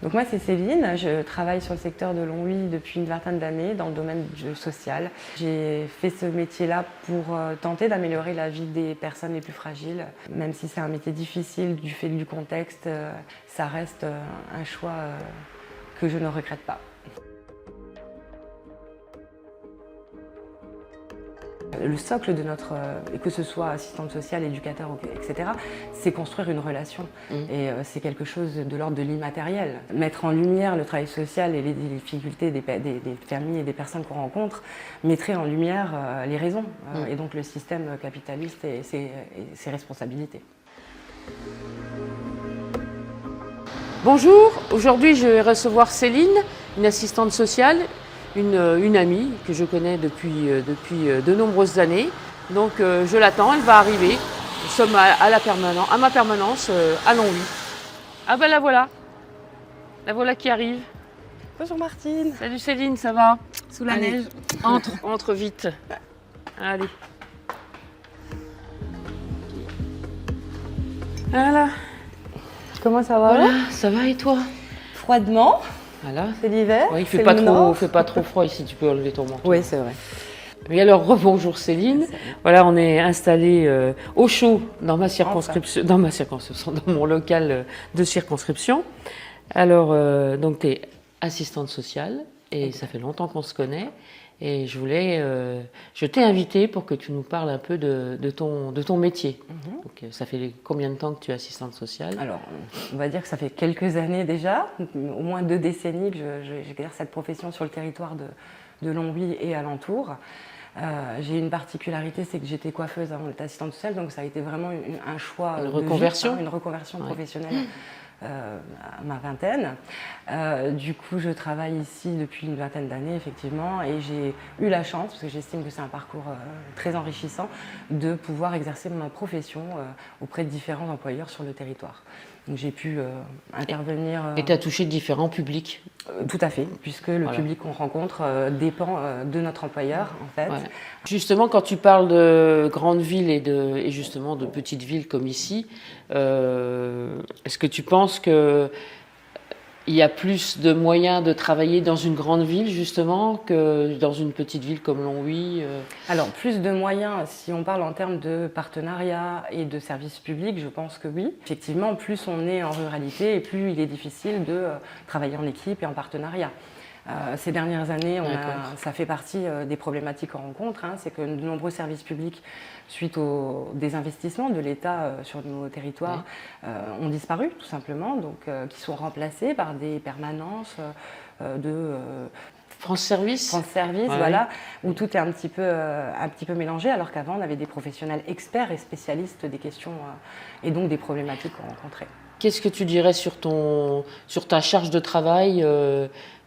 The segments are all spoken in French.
Donc moi c'est Céline, je travaille sur le secteur de Longwy depuis une vingtaine d'années dans le domaine social. J'ai fait ce métier-là pour tenter d'améliorer la vie des personnes les plus fragiles. Même si c'est un métier difficile du fait du contexte, ça reste un choix que je ne regrette pas. Le socle de notre, que ce soit assistante sociale, éducateur, etc., c'est construire une relation. Et c'est quelque chose de l'ordre de l'immatériel. Mettre en lumière le travail social et les difficultés des familles et des personnes qu'on rencontre mettrait en lumière les raisons et donc le système capitaliste et ses responsabilités. Bonjour, aujourd'hui je vais recevoir Céline, une assistante sociale, une amie que je connais depuis de nombreuses années. Donc je l'attends, elle va arriver. Nous sommes à ma permanence à Longwy. Ah ben la voilà qui arrive. Bonjour Martine. Salut Céline, ça va? Sous la neige. Entre vite. Allez. Voilà. Comment ça va? Voilà, ça va et toi? Froidement. Voilà. C'est l'hiver. Ouais, il fait pas trop froid ici, tu peux enlever ton manteau. Oui, c'est vrai. Et alors, rebonjour Céline. Voilà, on est installé au chaud dans ma circonscription, dans mon local de circonscription. Alors, donc tu es assistante sociale et ça fait longtemps qu'on se connaît. Et je t'ai invitée pour que tu nous parles un peu de ton métier. Donc, ça fait combien de temps que tu es assistante sociale? Alors, on va dire que ça fait quelques années déjà, au moins 2 décennies que j'exerce cette profession sur le territoire de Longwy et alentour. J'ai une particularité, c'est que j'étais coiffeuse avant d'être assistante sociale, donc ça a été vraiment un choix une reconversion professionnelle. À ma vingtaine. Du coup, je travaille ici depuis une vingtaine d'années, effectivement, et j'ai eu la chance, parce que j'estime que c'est un parcours très enrichissant, de pouvoir exercer ma profession auprès de différents employeurs sur le territoire. Donc j'ai pu intervenir... Et tu as touché différents publics? Tout à fait, puisque le public qu'on rencontre dépend de notre employeur, en fait. Ouais. Justement, quand tu parles de grandes villes et justement de petites villes comme ici, est-ce que tu penses qu'il y a plus de moyens de travailler dans une grande ville, justement, que dans une petite ville comme Longwy? Alors, plus de moyens, si on parle en termes de partenariat et de services publics, je pense que oui. Effectivement, plus on est en ruralité et plus il est difficile de travailler en équipe et en partenariat. Ces dernières années, ça fait partie des problématiques qu'on rencontre, c'est que de nombreux services publics, suite aux désinvestissements de l'État sur nos territoires, ont disparu tout simplement, donc qui sont remplacés par des permanences de... France Service, voilà, où tout est un petit peu mélangé, alors qu'avant on avait des professionnels experts et spécialistes des questions et donc des problématiques qu'on rencontrait. Qu'est-ce que tu dirais sur ta charge de travail?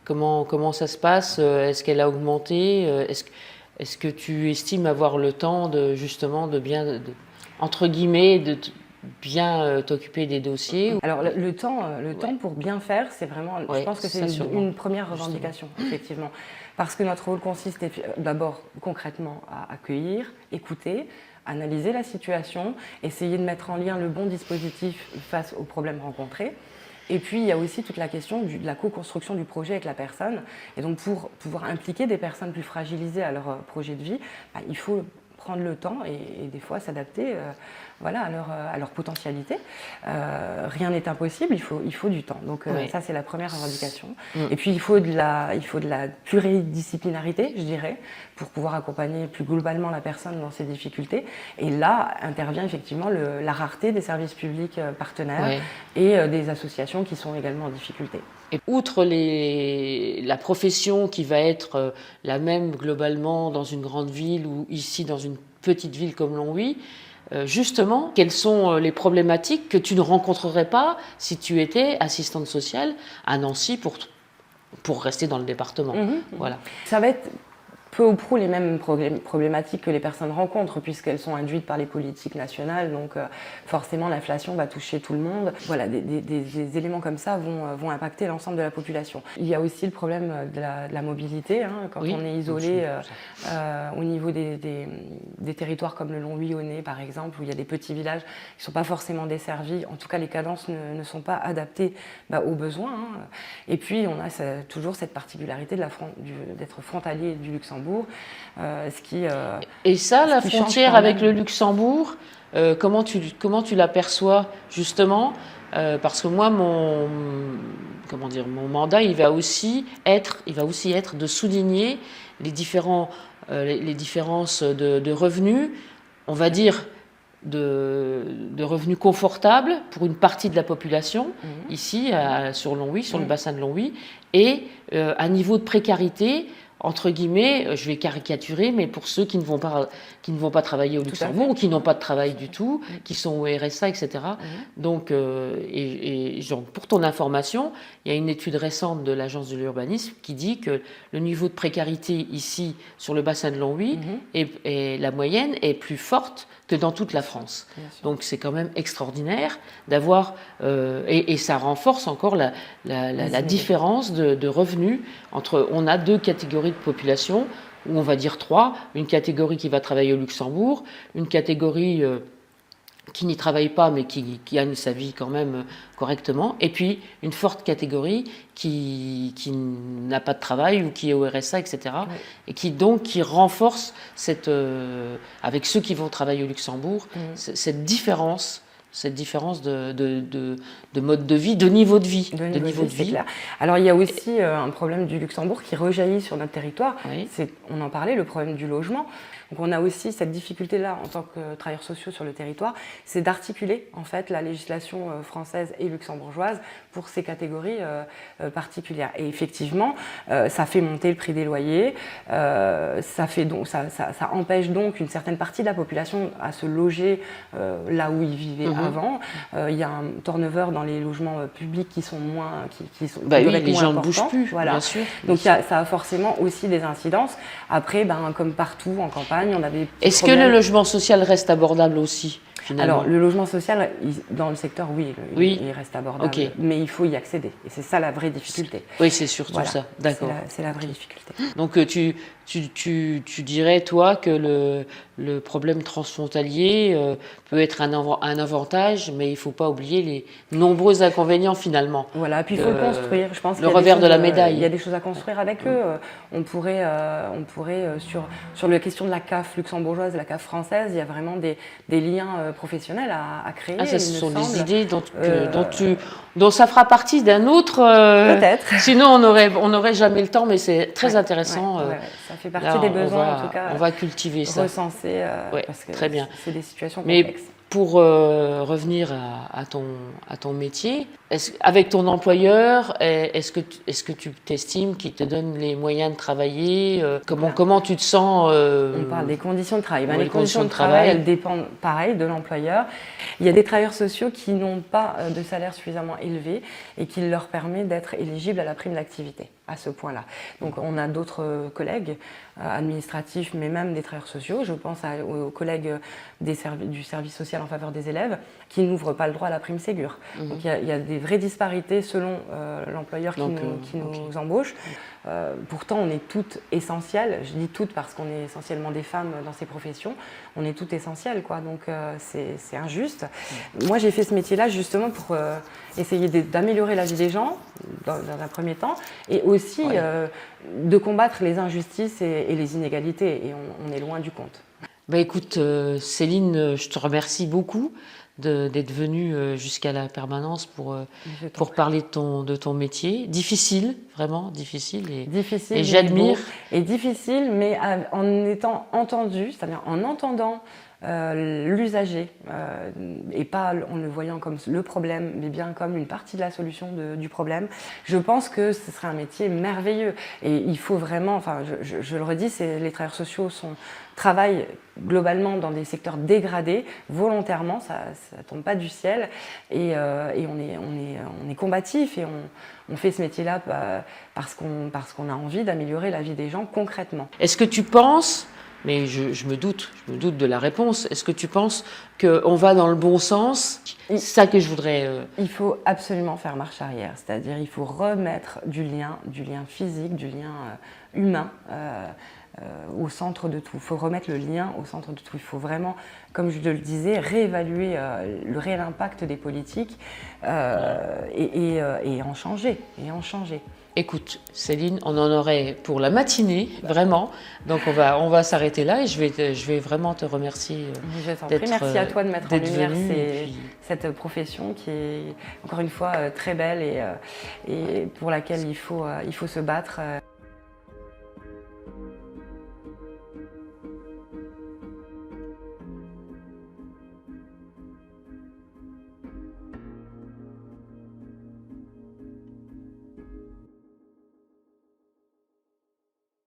Comment ça se passe? Est-ce qu'elle a augmenté? Est-ce que tu estimes avoir le temps de bien t'occuper des dossiers? Alors le temps pour bien faire, c'est vraiment, je pense que c'est une première revendication, effectivement. Parce que notre rôle consiste d'abord concrètement à accueillir, écouter, analyser la situation, essayer de mettre en lien le bon dispositif face aux problèmes rencontrés. Et puis, il y a aussi toute la question de la co-construction du projet avec la personne. Et donc, pour pouvoir impliquer des personnes plus fragilisées à leur projet de vie, il faut prendre le temps et des fois s'adapter à leur potentialité. Rien n'est impossible, il faut du temps. Donc ça, c'est la première revendication. Et puis, il faut de la pluridisciplinarité, je dirais, pour pouvoir accompagner plus globalement la personne dans ses difficultés. Et là, intervient effectivement la rareté des services publics partenaires et des associations qui sont également en difficulté. Et outre la profession qui va être la même globalement dans une grande ville ou ici dans une petite ville comme Longwy, justement, quelles sont les problématiques que tu ne rencontrerais pas si tu étais assistante sociale à Nancy pour rester dans le département? Voilà. Ça va être peu ou prou les mêmes problématiques que les personnes rencontrent, puisqu'elles sont induites par les politiques nationales, donc forcément l'inflation va toucher tout le monde. Voilà, des éléments comme ça vont impacter l'ensemble de la population. Il y a aussi le problème de la mobilité, hein, quand on est isolé au niveau des territoires comme le Longwy-Aunay par exemple, où il y a des petits villages qui ne sont pas forcément desservis, en tout cas les cadences ne sont pas adaptées aux besoins. Hein. Et puis on a toujours cette particularité d'être frontalier du Luxembourg, et ça, la frontière avec le Luxembourg, comment tu l'aperçois justement, parce que moi mon mandat il va aussi être de souligner les différences de revenus, on va dire de revenus confortables pour une partie de la population, ici sur Longwy, sur le bassin de Longwy, et un niveau de précarité, entre guillemets, je vais caricaturer, mais pour ceux qui ne vont pas travailler au Luxembourg ou qui n'ont pas de travail du tout, qui sont au RSA, etc. Donc, donc, pour ton information, il y a une étude récente de l'Agence de l'urbanisme qui dit que le niveau de précarité ici, sur le bassin de Longwy, et la moyenne est plus forte que dans toute la France. Donc c'est quand même extraordinaire d'avoir, et ça renforce encore la différence de revenus entre, on a deux catégories de population, ou on va dire trois, une catégorie qui va travailler au Luxembourg, une catégorie qui n'y travaille pas mais qui gagne sa vie quand même correctement, et puis une forte catégorie qui n'a pas de travail ou qui est au RSA, etc. Et qui renforce avec ceux qui vont travailler au Luxembourg, cette différence de mode de vie, de niveau de vie. C'est clair. Alors il y a aussi un problème du Luxembourg qui rejaillit sur notre territoire, on en parlait, le problème du logement. Donc on a aussi cette difficulté-là en tant que travailleurs sociaux sur le territoire, c'est d'articuler en fait la législation française et luxembourgeoise pour ces catégories particulières. Et effectivement, ça fait monter le prix des loyers, ça empêche donc une certaine partie de la population à se loger là où ils vivaient avant. Il y a un turnover dans les logements publics qui sont moins, les gens ne bougent plus, voilà. Bien sûr. Donc ça a forcément aussi des incidences. Après, comme partout en campagne, on avait. Est-ce que le logement social reste abordable aussi, finalement ? Alors, le logement social, dans le secteur, il reste abordable, mais il faut y accéder. Et c'est ça la vraie difficulté. Oui, c'est surtout ça, d'accord. C'est la vraie difficulté. Donc, tu dirais, toi, que le problème transfrontalier peut être un avantage, mais il ne faut pas oublier les nombreux inconvénients, finalement. Voilà, puis il faut le construire. Je pense le revers de la médaille. Il y a des choses à construire avec eux. On pourrait sur la question de la CAF luxembourgeoise, la CAF française, il y a vraiment des liens professionnels à créer. Ah, ça, ce sont des idées dont ça fera partie d'un autre. Peut-être. Sinon, on n'aurait jamais le temps, mais c'est très intéressant. Ça fait partie des besoins, en tout cas. On va cultiver ça. Recenser, parce que très bien. C'est des situations complexes. Pour revenir à ton métier, avec ton employeur, est-ce que tu t'estimes qu'il te donne les moyens de travailler ? Comment tu te sens On parle des conditions de travail. Les conditions de travail, elles dépendent pareil de l'employeur. Il y a des travailleurs sociaux qui n'ont pas de salaire suffisamment élevé et qui leur permet d'être éligibles à la prime d'activité à ce point-là. Donc on a d'autres collègues administratifs, mais même des travailleurs sociaux. Je pense aux collègues du service social en faveur des élèves qui n'ouvrent pas le droit à la prime Ségur. Donc il y a des vraies disparités selon l'employeur qui nous embauche. Pourtant, on est toutes essentielles. Je dis toutes parce qu'on est essentiellement des femmes dans ces professions. On est toutes essentielles, quoi. Donc c'est injuste. Moi, j'ai fait ce métier-là justement pour essayer d'améliorer la vie des gens dans un premier temps, et aussi de combattre les injustices et les inégalités. Et on est loin du compte. Écoute, Céline, je te remercie beaucoup d'être venue jusqu'à la permanence pour parler de ton métier. Difficile, vraiment difficile. Et j'admire. Et difficile, mais en étant entendu, c'est-à-dire en entendant l'usager, et pas en le voyant comme le problème, mais bien comme une partie de la solution du problème. Je pense que ce serait un métier merveilleux. Et il faut vraiment, je le redis, les travailleurs sociaux travaillent globalement dans des secteurs dégradés, volontairement, ça tombe pas du ciel, et on est combatif et on fait ce métier-là parce qu'on a envie d'améliorer la vie des gens concrètement. Est-ce que tu penses, mais je me doute de la réponse, est-ce que tu penses qu'on va dans le bon sens? C'est ça que je voudrais... Il faut absolument faire marche arrière, c'est-à-dire il faut remettre du lien physique, du lien humain au centre de tout. Il faut remettre le lien au centre de tout. Il faut vraiment, comme je le disais, réévaluer le réel impact des politiques et en changer. Écoute, Céline, on en aurait pour la matinée, vraiment. Donc on va s'arrêter là et je vais vraiment te remercier Merci à toi de mettre en lumière puis... cette profession qui est encore une fois très belle et pour laquelle il faut se battre.